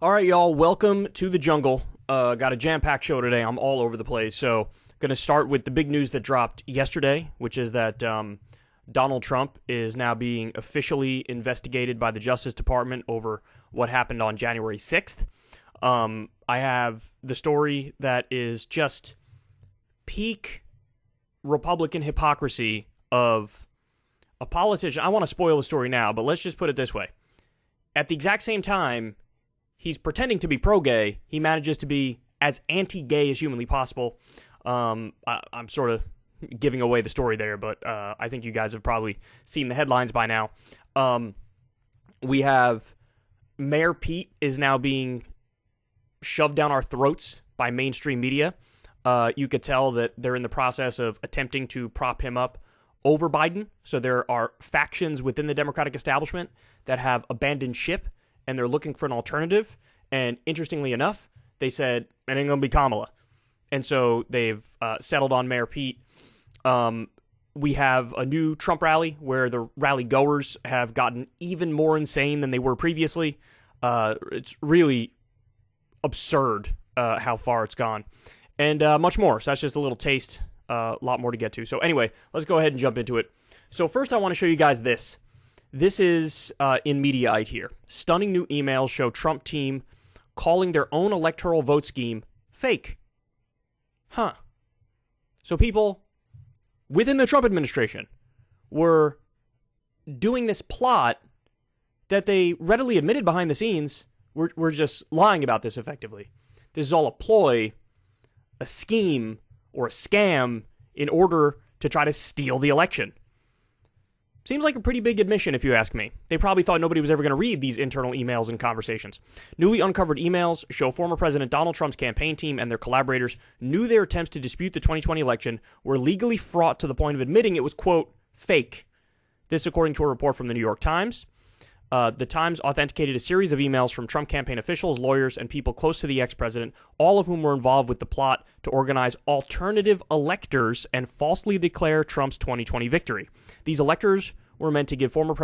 All right, y'all, welcome to the jungle. Got a jam-packed show today. I'm all over the place. So, going to start with the big news that dropped yesterday, which is that Donald Trump is now being officially investigated by the Justice Department over what happened on January 6th. I have the story that is just peak Republican hypocrisy of a politician. I want to spoil the story now, but let's just put it this way. At the exact same time he's pretending to be pro-gay, he manages to be as anti-gay as humanly possible. I'm sort of giving away the story there, but I think you guys have probably seen the headlines by now. We have Mayor Pete is now being shoved down our throats by mainstream media. You could tell that they're in the process of attempting to prop him up over Biden. So there are factions within the Democratic establishment that have abandoned ship, and they're looking for an alternative. And interestingly enough, they said, it ain't going to be Kamala. And so they've settled on Mayor Pete. We have a new Trump rally where the rally goers have gotten even more insane than they were previously. It's really absurd how far it's gone. And much more. So that's just a little taste. A lot more to get to. So anyway, let's go ahead and jump into it. So first I want to show you guys this. This is in Mediaite here. Stunning new emails show Trump team calling their own electoral vote scheme fake. Huh. So people within the Trump administration were doing this plot that they readily admitted behind the scenes. We're just lying about this effectively. This is all a ploy, a scheme, or a scam in order to try to steal the election. Seems like a pretty big admission, if you ask me. They probably thought nobody was ever going to read these internal emails and conversations. Newly uncovered emails show former President Donald Trump's campaign team and their collaborators knew their attempts to dispute the 2020 election were legally fraught to the point of admitting it was, quote, fake. This according to a report from the New York Times. The Times authenticated a series of emails from Trump campaign officials, lawyers, and people close to the ex-president, all of whom were involved with the plot to organize alternative electors and falsely declare Trump's 2020 victory. These electors were meant to give former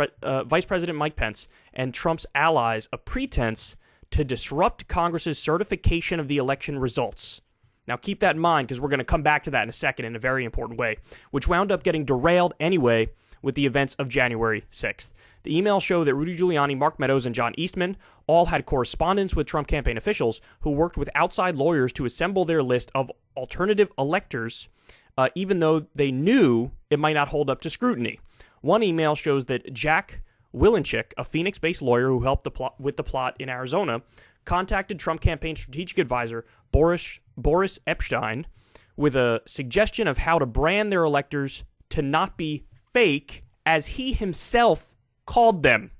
Vice President Mike Pence and Trump's allies a pretense to disrupt Congress's certification of the election results. Now keep that in mind, because we're going to come back to that in a second in a very important way, which wound up getting derailed anyway with the events of January 6th. The emails show that Rudy Giuliani, Mark Meadows, and John Eastman all had correspondence with Trump campaign officials who worked with outside lawyers to assemble their list of alternative electors, even though they knew it might not hold up to scrutiny. One email shows that Jack Wilenchik, a Phoenix-based lawyer who helped with the plot in Arizona, contacted Trump campaign strategic advisor Boris Epstein with a suggestion of how to brand their electors to not be fake, as he himself called them.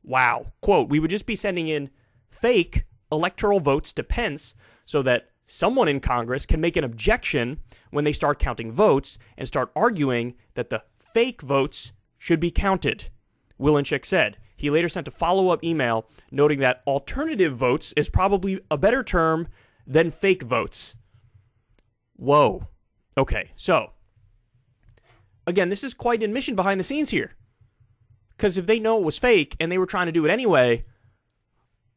Wow. Quote, we would just be sending in fake electoral votes to Pence so that someone in Congress can make an objection when they start counting votes and start arguing that the fake votes should be counted, Wilenchik said. He later sent a follow-up email noting that alternative votes is probably a better term than fake votes. Whoa. Okay, so again, this is quite an admission behind the scenes here. Because if they know it was fake and they were trying to do it anyway,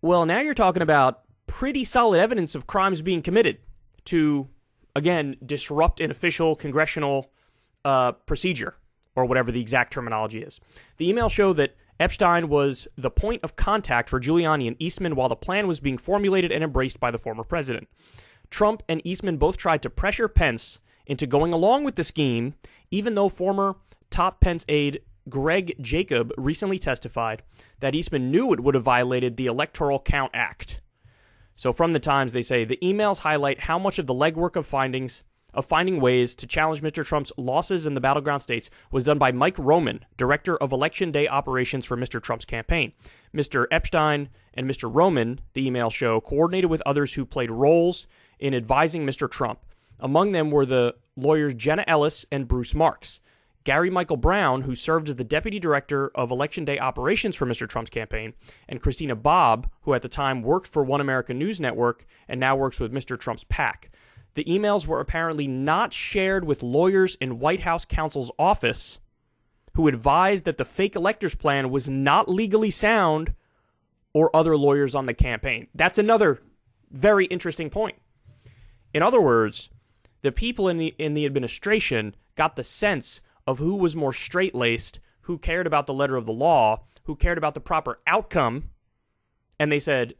well, now you're talking about pretty solid evidence of crimes being committed to, again, disrupt an official congressional procedure, or whatever the exact terminology is. The emails show that Epstein was the point of contact for Giuliani and Eastman while the plan was being formulated and embraced by the former president. Trump and Eastman both tried to pressure Pence into going along with the scheme, even though former top Pence aide Greg Jacob recently testified that Eastman knew it would have violated the Electoral Count Act. So from the Times, they say, the emails highlight how much of the legwork of finding ways to challenge Mr. Trump's losses in the battleground states was done by Mike Roman, director of Election Day operations for Mr. Trump's campaign. Mr. Epstein and Mr. Roman, the emails show, coordinated with others who played roles in advising Mr. Trump. Among them were the lawyers Jenna Ellis and Bruce Marks. Gary Michael Brown, who served as the deputy director of Election Day operations for Mr. Trump's campaign, and Christina Bobb, who at the time worked for One American News Network and now works with Mr. Trump's PAC. The emails were apparently not shared with lawyers in White House counsel's office, who advised that the fake electors plan was not legally sound or other lawyers on the campaign. That's another very interesting point. In other words, the people in the administration got the sense of who was more straight-laced, who cared about the letter of the law, who cared about the proper outcome, and they said,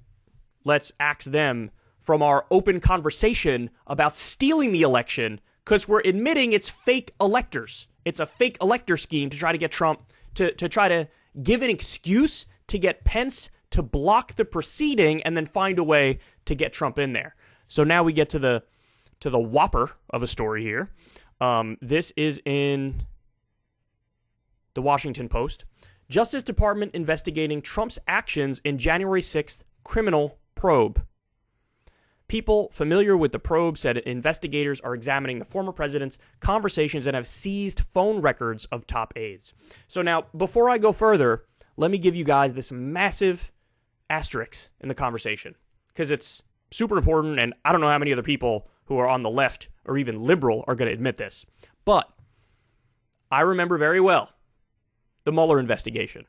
let's axe them from our open conversation about stealing the election because we're admitting it's fake electors. It's a fake elector scheme to try to get Trump, to try to give an excuse to get Pence to block the proceeding and then find a way to get Trump in there. So now we get to the whopper of a story here. This is in the Washington Post. Justice Department investigating Trump's actions in January 6th criminal probe. People familiar with the probe said investigators are examining the former president's conversations and have seized phone records of top aides. So now, before I go further, let me give you guys this massive asterisk in the conversation, because it's super important, and I don't know how many other people who are on the left or even liberal are going to admit this. But I remember very well the Mueller investigation,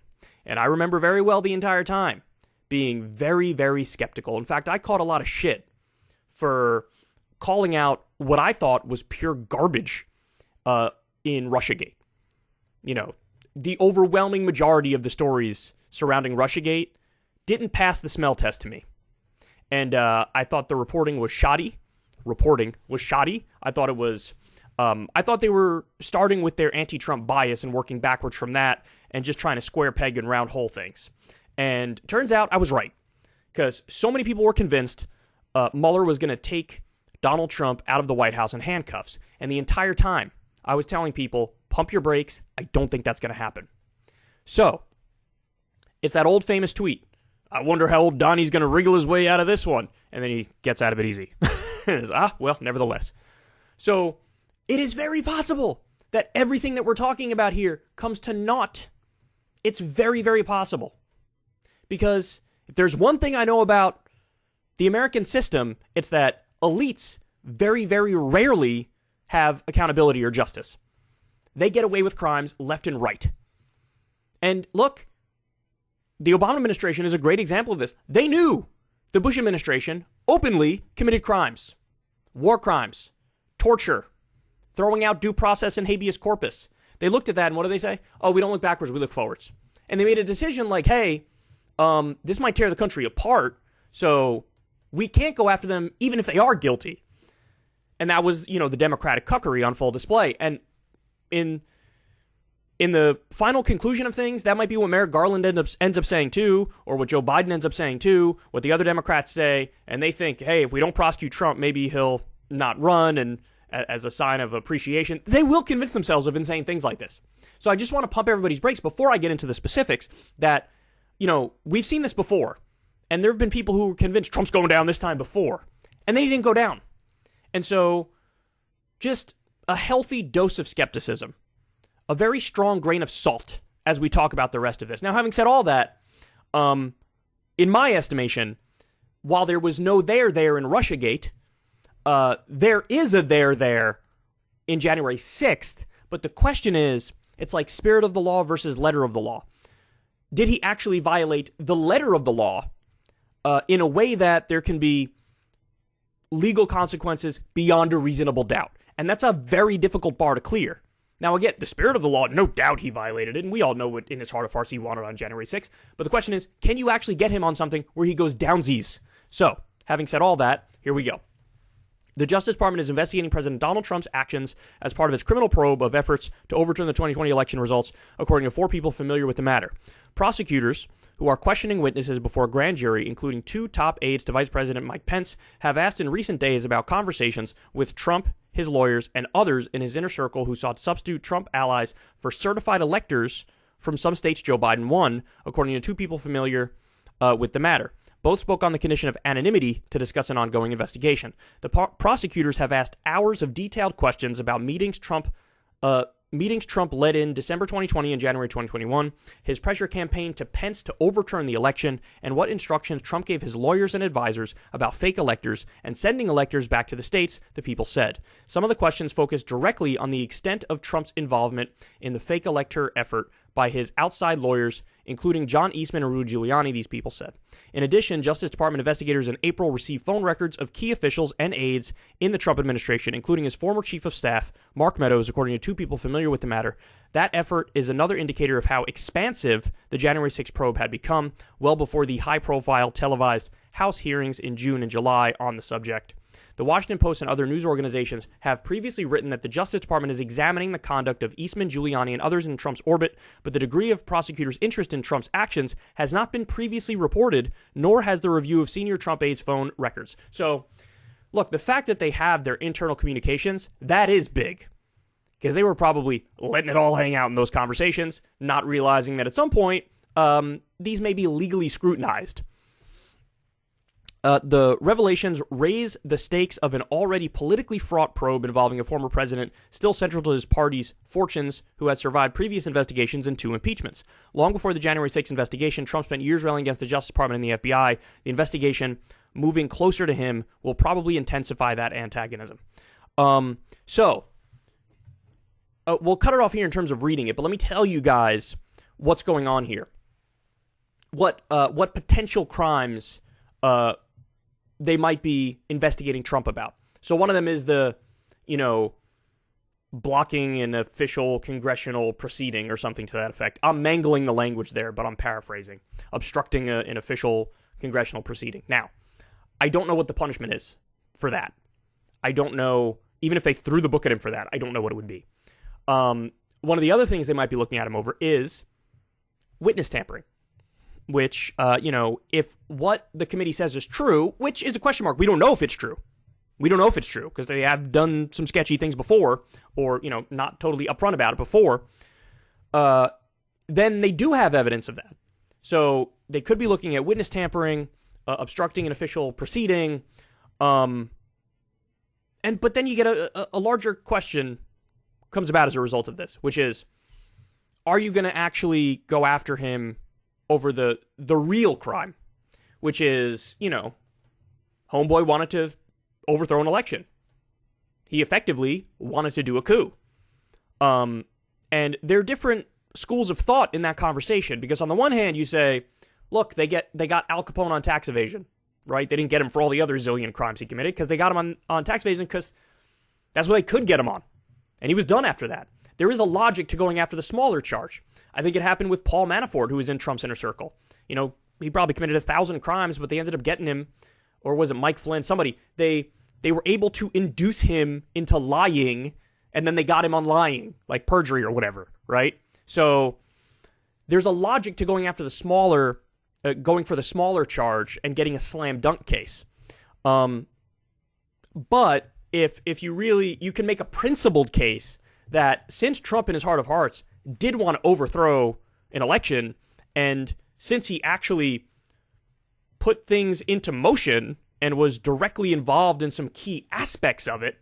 and I remember very well the entire time being very, very skeptical. In fact, I caught a lot of shit for calling out what I thought was pure garbage in Russiagate. You know, the overwhelming majority of the stories surrounding Russiagate didn't pass the smell test to me. And I thought the reporting was shoddy. I thought it was... I thought they were starting with their anti-Trump bias and working backwards from that and just trying to square peg and round hole things. And turns out I was right, because so many people were convinced Mueller was going to take Donald Trump out of the White House in handcuffs. And the entire time, I was telling people, pump your brakes. I don't think that's going to happen. So, it's that old famous tweet. I wonder how old Donnie's going to wriggle his way out of this one. And then he gets out of it easy. Well, nevertheless. So, it is very possible that everything that we're talking about here comes to naught. It's very, very possible. Because if there's one thing I know about the American system, it's that elites very, very rarely have accountability or justice. They get away with crimes left and right. And look, the Obama administration is a great example of this. They knew the Bush administration openly committed crimes, war crimes, torture, throwing out due process and habeas corpus. They looked at that and what do they say? Oh, we don't look backwards, we look forwards. And they made a decision like, hey, this might tear the country apart, so we can't go after them even if they are guilty. And that was, the Democratic cuckery on full display. And in the final conclusion of things, that might be what Merrick Garland ends up saying too, or what Joe Biden ends up saying too, what the other Democrats say, and they think, hey, if we don't prosecute Trump, maybe he'll not run, and as a sign of appreciation. They will convince themselves of insane things like this. So I just want to pump everybody's brakes before I get into the specifics that, we've seen this before. And there have been people who were convinced Trump's going down this time before. And then he didn't go down. And so, just a healthy dose of skepticism. A very strong grain of salt as we talk about the rest of this. Now, having said all that, in my estimation, while there was no there in Russiagate, there is a there in January 6th. But the question is, it's like spirit of the law versus letter of the law. Did he actually violate the letter of the law in a way that there can be legal consequences beyond a reasonable doubt? And that's a very difficult bar to clear. Now, again, the spirit of the law, no doubt he violated it, and we all know what in his heart of hearts he wanted on January 6th. But the question is, can you actually get him on something where he goes downsies? So, having said all that, here we go. The Justice Department is investigating President Donald Trump's actions as part of its criminal probe of efforts to overturn the 2020 election results, according to 4 people familiar with the matter. Prosecutors, who are questioning witnesses before a grand jury, including 2 top aides to Vice President Mike Pence, have asked in recent days about conversations with Trump, his lawyers, and others in his inner circle who sought to substitute Trump allies for certified electors from some states Joe Biden won, according to 2 people familiar with the matter. Both spoke on the condition of anonymity to discuss an ongoing investigation. The prosecutors have asked hours of detailed questions about meetings Trump led in December 2020 and January 2021, his pressure campaign to Pence to overturn the election, and what instructions Trump gave his lawyers and advisors about fake electors and sending electors back to the states, the people said. Some of the questions focused directly on the extent of Trump's involvement in the fake elector effort by his outside lawyers including John Eastman and Rudy Giuliani, these people said. In addition, Justice Department investigators in April received phone records of key officials and aides in the Trump administration, including his former chief of staff, Mark Meadows, according to two people familiar with the matter. That effort is another indicator of how expansive the January 6th probe had become, well before the high-profile televised House hearings in June and July on the subject. The Washington Post and other news organizations have previously written that the Justice Department is examining the conduct of Eastman, Giuliani, and others in Trump's orbit, but the degree of prosecutors' interest in Trump's actions has not been previously reported, nor has the review of senior Trump aides' phone records. So, look, the fact that they have their internal communications, that is big. Because they were probably letting it all hang out in those conversations, not realizing that at some point, these may be legally scrutinized. The revelations raise the stakes of an already politically fraught probe involving a former president still central to his party's fortunes who had survived previous investigations and 2 impeachments. Long before the January 6th investigation, Trump spent years railing against the Justice Department and the FBI. The investigation, moving closer to him, will probably intensify that antagonism. So, we'll cut it off here in terms of reading it, but let me tell you guys what's going on here. What potential crimes they might be investigating Trump about. So one of them is the, blocking an official congressional proceeding or something to that effect. I'm mangling the language there, but I'm paraphrasing. Obstructing an official congressional proceeding. Now, I don't know what the punishment is for that. I don't know, even if they threw the book at him for that, I don't know what it would be. One of the other things they might be looking at him over is witness tampering. Which, if what the committee says is true, which is a question mark, we don't know if it's true. We don't know if it's true, because they have done some sketchy things before, or, not totally upfront about it before, then they do have evidence of that. So they could be looking at witness tampering, obstructing an official proceeding, but then you get a larger question comes about as a result of this, which is, are you going to actually go after him over the real crime, which is, homeboy wanted to overthrow an election. He effectively wanted to do a coup. And there are different schools of thought in that conversation, because on the one hand, you say, look, they got Al Capone on tax evasion, right? They didn't get him for all the other zillion crimes he committed, because they got him on tax evasion because that's what they could get him on. And he was done after that. There is a logic to going after the smaller charge. I think it happened with Paul Manafort, who was in Trump's inner circle. He probably committed 1,000 crimes, but they ended up getting him, or was it Mike Flynn? Somebody. They were able to induce him into lying, and then they got him on lying, like perjury or whatever, right? So there's a logic to going after the smaller, going for the smaller charge and getting a slam dunk case. But if you can make a principled case that since Trump in his heart of hearts did want to overthrow an election, and since he actually put things into motion and was directly involved in some key aspects of it,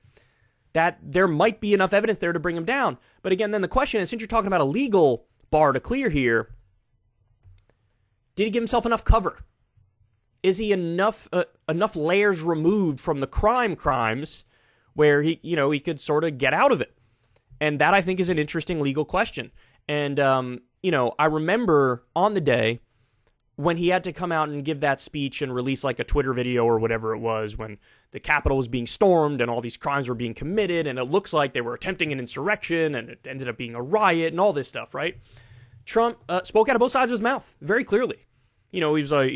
that there might be enough evidence there to bring him down. But again, then the question is, since you're talking about a legal bar to clear here, did he give himself enough cover? Is he enough layers removed from the crimes where he could sort of get out of it? And that, I think, is an interesting legal question. And, I remember on the day when he had to come out and give that speech and release like a Twitter video or whatever it was, when the Capitol was being stormed and all these crimes were being committed, and it looks like they were attempting an insurrection, and it ended up being a riot and all this stuff, right? Trump spoke out of both sides of his mouth very clearly. He was like,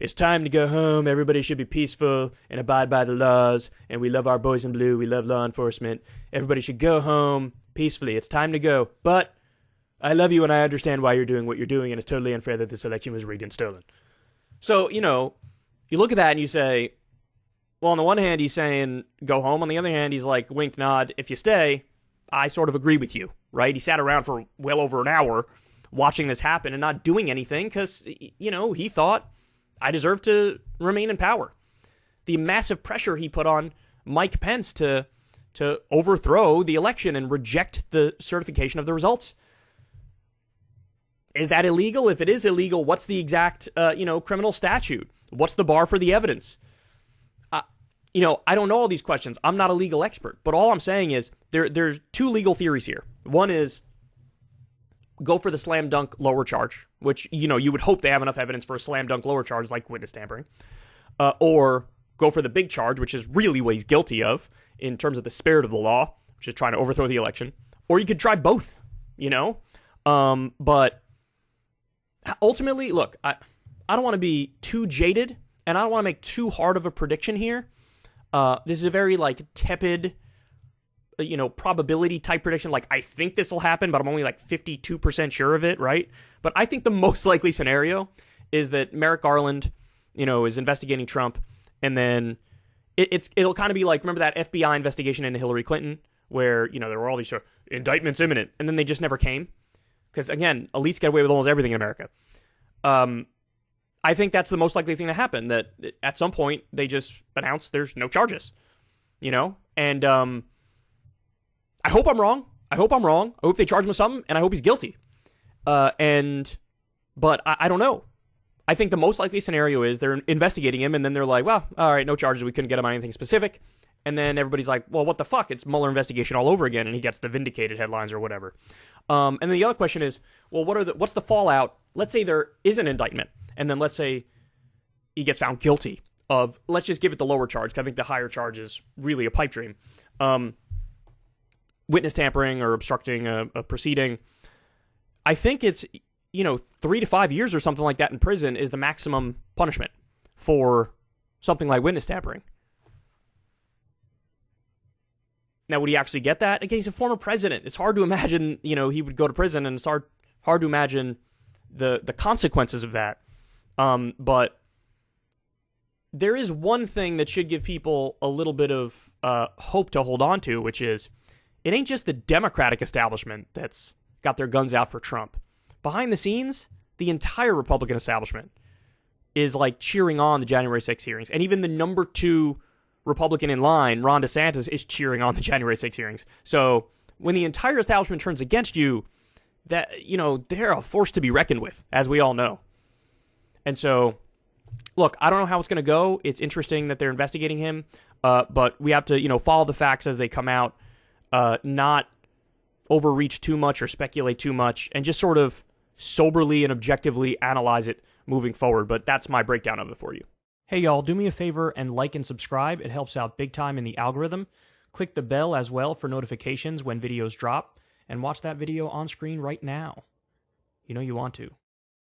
it's time to go home. Everybody should be peaceful and abide by the laws. And we love our boys in blue. We love law enforcement. Everybody should go home peacefully. It's time to go. But I love you and I understand why you're doing what you're doing. And it's totally unfair that this election was rigged and stolen. So, you look at that and you say, well, on the one hand, he's saying go home. On the other hand, he's like, wink, nod. If you stay, I sort of agree with you, right? He sat around for well over an hour watching this happen and not doing anything because, he thought I deserve to remain in power. The massive pressure he put on Mike Pence to overthrow the election and reject the certification of the results. Is that illegal? If it is illegal, what's the exact, criminal statute? What's the bar for the evidence? I don't know all these questions. I'm not a legal expert, but all I'm saying is there's two legal theories here. One is go for the slam dunk lower charge, which, you would hope they have enough evidence for a slam dunk lower charge like witness tampering, or go for the big charge, which is really what he's guilty of in terms of the spirit of the law, which is trying to overthrow the election. Or you could try both, But ultimately, look, I don't want to be too jaded, and I don't want to make too hard of a prediction here. This is a very, tepid, probability type prediction. I think this will happen, but I'm only 52% sure of it, right? But I think the most likely scenario is that Merrick Garland, is investigating Trump, and then it'll kind of be remember that FBI investigation into Hillary Clinton, where, there were all these sort of indictments imminent, and then they just never came? Because, again, elites get away with almost everything in America. I think that's the most likely thing to happen, that at some point they just announce there's no charges, And I hope I'm wrong. I hope they charge him with something, and I hope he's guilty. But I don't know. I think the most likely scenario is they're investigating him, and then they're like, well, all right, no charges. We couldn't get him on anything specific. And then everybody's like, well, what the fuck? It's Mueller investigation all over again, and he gets the vindicated headlines or whatever. And then the other question is, well, what's the fallout? Let's say there is an indictment, and then let's say he gets found guilty of, let's just give it the lower charge, because I think the higher charge is really a pipe dream. Witness tampering or obstructing a proceeding. I think it's, 3 to 5 years or something like that in prison is the maximum punishment for something like witness tampering. Now, would he actually get that? Again, he's a former president. It's hard to imagine, he would go to prison, and it's hard to imagine the consequences of that. But there is one thing that should give people a little bit of hope to hold on to, which is it ain't just the Democratic establishment that's got their guns out for Trump. Behind the scenes, the entire Republican establishment is cheering on the January 6th hearings. And even the number 2 Republican in line, Ron DeSantis, is cheering on the January 6th hearings. So when the entire establishment turns against you, that, they're a force to be reckoned with, as we all know. And so, look, I don't know how it's going to go. It's interesting that they're investigating him, but we have to, follow the facts as they come out, not overreach too much or speculate too much, and just sort of soberly and objectively analyze it moving forward. But that's my breakdown of it for you. Hey, y'all, do me a favor and like and subscribe. It helps out big time in the algorithm. Click the bell as well for notifications when videos drop, and watch that video on screen right now. You want to.